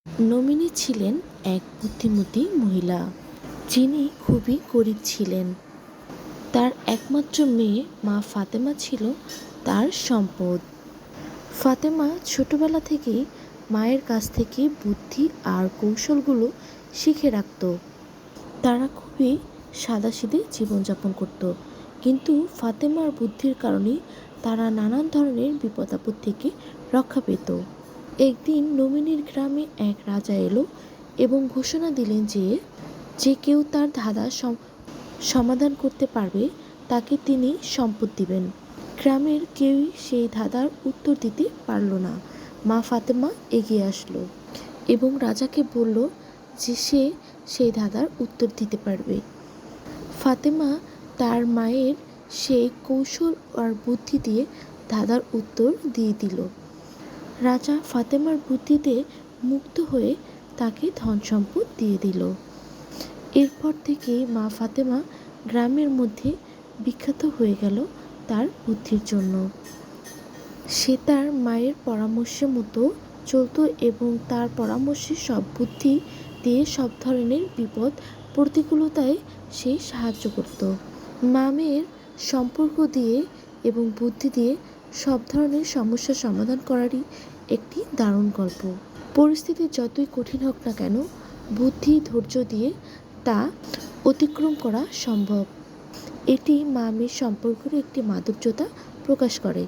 Nominee ছিলেন এক বুদ্ধিমতী মহিলা, যিনি খুবই গরিব ছিলেন। তার একমাত্র মেয়ে মা ফাতেমা ছিল তার সম্পদ। ফাতেমা ছোটবেলা থেকেই মায়ের কাছ থেকে বুদ্ধি আর কৌশলগুলো শিখে রাখত। তারা খুবই সাদাসিধে জীবনযাপন করত, কিন্তু ফাতেমার বুদ্ধির কারণেই তারা নানান ধরনের বিপদ আপদ থেকে রক্ষা পেত। একদিন নমিনীর গ্রামে এক রাজা এলো এবং ঘোষণা দিলেন যে যে কেউ তার ধাঁধা সমাধান করতে পারবে তাকে তিনি সম্পদ দিবেন। গ্রামের কেউই সেই ধাঁধার উত্তর দিতে পারল না। মা ফাতেমা এগিয়ে আসলো এবং রাজাকে বলল যে সে সেই ধাঁধার উত্তর দিতে পারবে। ফাতেমা তার মায়ের সেই কৌশল আর বুদ্ধি দিয়ে ধাঁধার উত্তর দিয়ে দিল। রাজা ফাতেমার বুদ্ধিতে মুগ্ধ হয়ে তাকে ধন সম্পদ দিয়ে দিল। এরপর থেকে মা ফাতেমা গ্রামের মধ্যে বিখ্যাত হয়ে গেল তার বুদ্ধির জন্য। সে তার মায়ের পরামর্শ মতো চলত এবং তার পরামর্শে সব বুদ্ধি দিয়ে সব ধরনের বিপদ প্রতিকূলতায় সে সাহায্য করত। মা মেয়ের সম্পর্ক দিয়ে এবং বুদ্ধি দিয়ে সব ধরনের সমস্যার সমাধান করারই একটি দারুণ গল্প। পরিস্থিতি যতই কঠিন হোক না কেন, বুদ্ধি ধৈর্য দিয়ে তা অতিক্রম করা সম্ভব। এটি মা মেয়ের সম্পর্কের একটি মাধুর্যতা প্রকাশ করে।